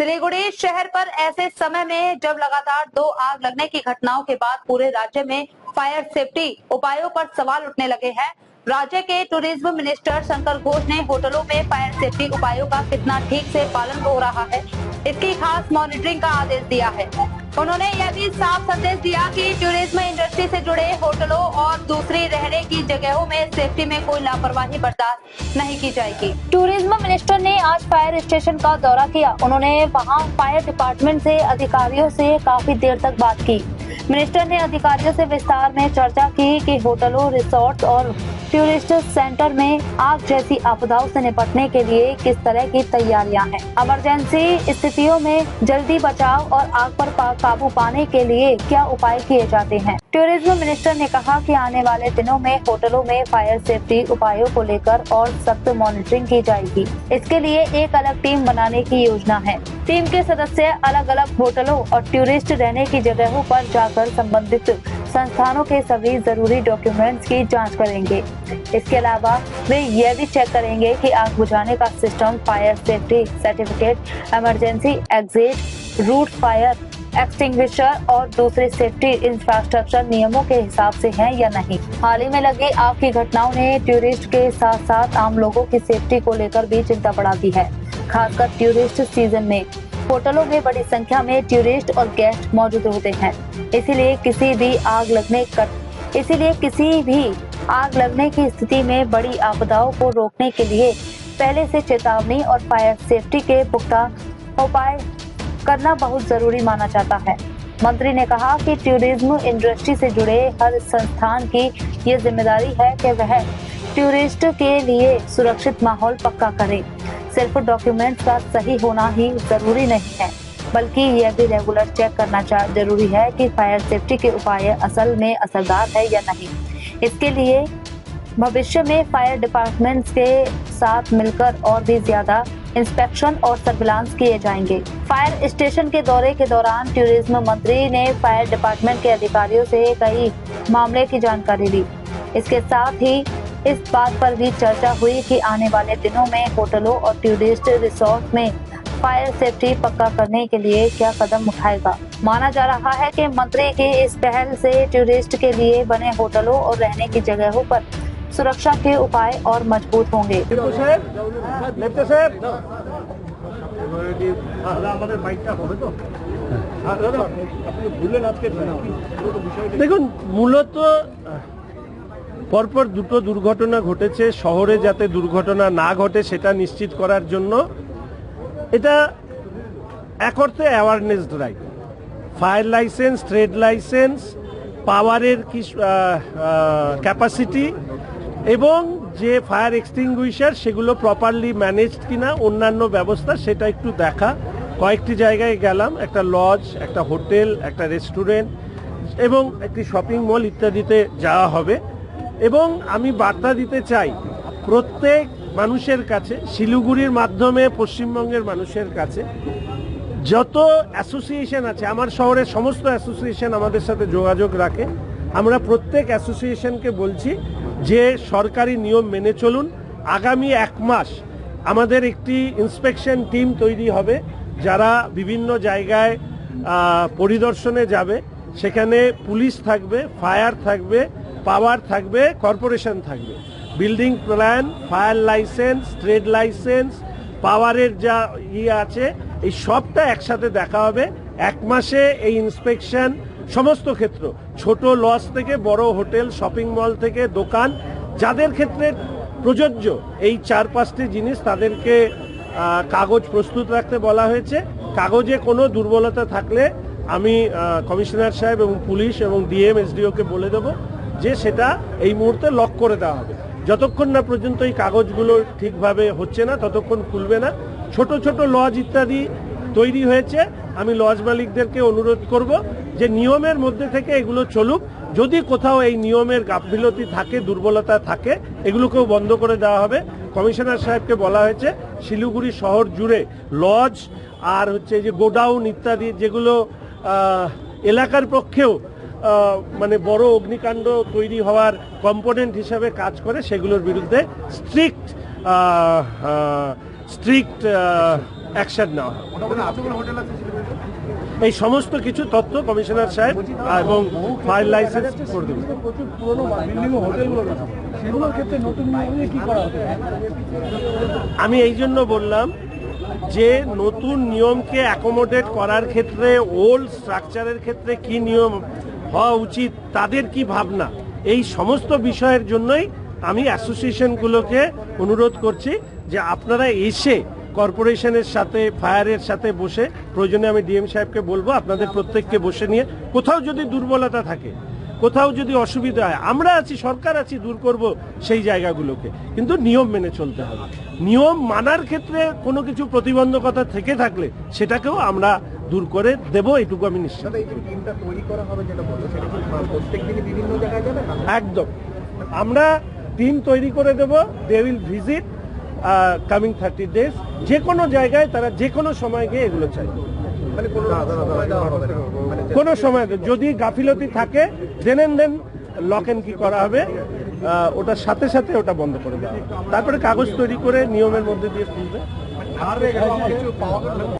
सिलीगुड़ी शहर पर ऐसे समय में जब लगातार 2 आग लगने की घटनाओं के बाद पूरे राज्य में फायर सेफ्टी उपायों पर सवाल उठने लगे हैं। राज्य के टूरिज्म मिनिस्टर शंकर घोष ने होटलों में फायर सेफ्टी उपायों का कितना ठीक से पालन हो रहा है, इसकी खास मॉनिटरिंग का आदेश दिया है। उन्होंने यह भी साफ संदेश दिया कि टूरिज्म इंडस्ट्री से जुड़े होटलों और दूसरी रहने की जगहों में सेफ्टी में कोई लापरवाही बर्दाश्त नहीं की जाएगी। टूरिज्म मिनिस्टर ने आज फायर स्टेशन का दौरा किया। उन्होंने वहां फायर डिपार्टमेंट से अधिकारियों से काफी देर तक बात की। मिनिस्टर ने अधिकारियों से विस्तार में चर्चा की कि होटलों, रिसोर्ट और टूरिस्ट सेंटर में आग जैसी आपदाओं से निपटने के लिए किस तरह की तैयारियां हैं। इमरजेंसी स्थितियों में जल्दी बचाव और आग पर काबू पाने के लिए क्या उपाय किए जाते हैं। टूरिज्म मिनिस्टर ने कहा कि आने वाले दिनों में होटलों में फायर सेफ्टी उपायों को लेकर और सख्त मॉनिटरिंग की जाएगी। इसके लिए एक अलग टीम बनाने की योजना है। टीम के सदस्य अलग अलग होटलों और टूरिस्ट रहने की जगहों पर जाकर संबंधित संस्थानों के सभी जरूरी डॉक्यूमेंट्स की जांच करेंगे। इसके अलावा वे यह भी चेक करेंगे कि आग बुझाने का system fire safety certificate, emergency exit root, fire extinguisher और दूसरे सेफ्टी इंफ्रास्ट्रक्चर नियमों के हिसाब से हैं या नहीं। हाल ही में लगी आग की घटनाओं ने टूरिस्ट के साथ साथ आम लोगों की सेफ्टी को लेकर भी चिंता बढ़ा दी है। खासकर टूरिस्ट सीजन में होटलों में बड़ी संख्या में टूरिस्ट और गेस्ट मौजूद होते हैं। इसीलिए किसी भी आग लगने की स्थिति में बड़ी आपदाओं को रोकने के लिए पहले से चेतावनी और फायर सेफ्टी के पुख्ता उपाय करना बहुत जरूरी माना जाता है। मंत्री ने कहा कि टूरिज्म इंडस्ट्री से जुड़े हर संस्थान की ये जिम्मेदारी है कि वह टूरिस्ट के लिए सुरक्षित माहौल पक्का करे। सिर्फ डॉक्यूमेंट्स का सही होना ही जरूरी नहीं है, बल्कि यह भी रेगुलर चेक करना जरूरी है कि फायर सेफ्टी के उपाय असल में असरदार है या नहीं। इसके लिए भविष्य में फायर डिपार्टमेंट्स के साथ मिलकर और भी ज्यादा इंस्पेक्शन और सर्विलांस किए जाएंगे। फायर स्टेशन के दौरे के दौरान टूरिज्म मंत्री ने फायर डिपार्टमेंट के अधिकारियों से कई मामले की जानकारी ली। इसके साथ ही इस बात पर भी चर्चा हुई कि आने वाले दिनों में होटलों और टूरिस्ट रिसोर्ट में फायर सेफ्टी पक्का करने के लिए क्या कदम उठाएगा। माना जा रहा है कि मंत्री की इस पहल से टूरिस्ट के लिए बने होटलों और रहने की जगहों पर सुरक्षा के उपाय और मजबूत होंगे। দেখুন, মূলত পরপর দুটো দুর্ঘটনা ঘটেছে। শহরে যাতে দুর্ঘটনা না ঘটে সেটা নিশ্চিত করার জন্য এটা এক অর্থে awareness drive. Fire licence, trade licence, পাওয়ারের কি ক্যাপাসিটি এবং যে ফায়ার এক্সটিংগুইশার সেগুলো প্রপারলি ম্যানেজড কিনা, অন্যান্য ব্যবস্থা সেটা একটু দেখা। কয়েকটি জায়গায় গেলাম, একটা লজ, একটা হোটেল, একটা রেস্টুরেন্ট এবং একটি শপিং মল ইত্যাদিতে যাওয়া হবে। এবং আমি বার্তা দিতে চাই প্রত্যেক মানুষের কাছে, শিলিগুড়ির মাধ্যমে পশ্চিমবঙ্গের মানুষের কাছে, যত অ্যাসোসিয়েশন আছে, আমার শহরের সমস্ত অ্যাসোসিয়েশন আমাদের সাথে যোগাযোগ রাখে। আমরা প্রত্যেক অ্যাসোসিয়েশনকে বলছি যে সরকারি নিয়ম মেনে চলুন। আগামী 1 মাস আমাদের একটি ইন্সপেকশন টিম তৈরি হবে, যারা বিভিন্ন জায়গায় পরিদর্শনে যাবে। সেখানে পুলিশ থাকবে, ফায়ার থাকবে, পাওয়ার থাকবে, কর্পোরেশন থাকবে। Building plan, fire licence, trade licence, পাওয়ারের যা আছে এই সবটা একসাথে দেখা হবে। 1 মাসে এই ইন্সপেকশন সমস্ত ক্ষেত্র, ছোট লজ থেকে বড় হোটেল, শপিং মল থেকে দোকান, যাদের ক্ষেত্রে প্রযোজ্য এই 4-5টি জিনিস, তাদেরকে কাগজ প্রস্তুত রাখতে বলা হয়েছে। কাগজে কোনো দুর্বলতা থাকলে আমি কমিশনার সাহেব এবং পুলিশ এবং ডিএম, এসডিওকে বলে দেবো যে সেটা এই মুহূর্তে লক করে দেওয়া হবে। যতক্ষণ না পর্যন্ত এই কাগজগুলো ঠিকভাবে হচ্ছে না ততক্ষণ খুলবে না। ছোট ছোট লজ ইত্যাদি তৈরি হয়েছে। আমি লজ মালিকদেরকে অনুরোধ করব যে নিয়মের মধ্যে থেকে এগুলো চলুক। যদি কোথাও এই নিয়মের গাফিলতি থাকে, দুর্বলতা থাকে, এগুলোকেও বন্ধ করে দেওয়া হবে। কমিশনার সাহেবকে বলা হয়েছে শিলিগুড়ি শহর জুড়ে লজ আর যে গোডাউন ইত্যাদি, যেগুলো এলাকার পক্ষেও মানে বড় অগ্নিকাণ্ড তৈরি হওয়ার কম্পোনেন্ট হিসাবে কাজ করে, সেগুলোর বিরুদ্ধে স্ট্রিক্ট অ্যাকশন নেওয়া হবে। এই সমস্ত কিছু তথ্য কমিশনার সাহেব এবং ফাইল লাইসেন্স করে দেবেন। আমি এই জন্য বললাম যে নতুন নিয়মকে অ্যাকোমোডেট করার ক্ষেত্রে ওল্ড স্ট্রাকচারের ক্ষেত্রে কি নিয়ম হওয়া উচিত, তাদের কি ভাবনা, এই সমস্ত বিষয়ের জন্যই আমি অ্যাসোসিয়েশনগুলোকে অনুরোধ করছি যে আপনারা এসে কর্পোরেশনের সাথে ফায়ারের সাথে বসে, প্রয়োজনে আমি ডিএম সাহেবকে বলবো আপনাদের প্রত্যেককে বসে নিয়ে, কোথাও যদি দুর্বলতা থাকে, কোথাও যদি অসুবিধা হয়, আমরা আছি, সরকার আছি, দূর করব সেই জায়গাগুলোকে, কিন্তু নিয়ম মেনে চলতে হবে। নিয়ম মানার ক্ষেত্রে কোনো কিছু প্রতিবন্ধকতা থেকে থাকলে সেটাকেও আমরা দূর করে দেব, এটুকু আমি নিশ্চিত। একদম, আমরা টিম তৈরি করে দেব। They will visit coming 30 days, যে কোনো জায়গায় তারা যে কোনো সময় গিয়ে এগুলো চাইবে। কোনো সময় যদি গাফিলতি থাকে দেন লক এন্ড কি করা হবে, ওটার সাথে সাথে ওটা বন্ধ করে দেওয়া হবে। তারপরে কাগজ তৈরি করে নিয়মের মধ্যে দিয়ে খুলবে।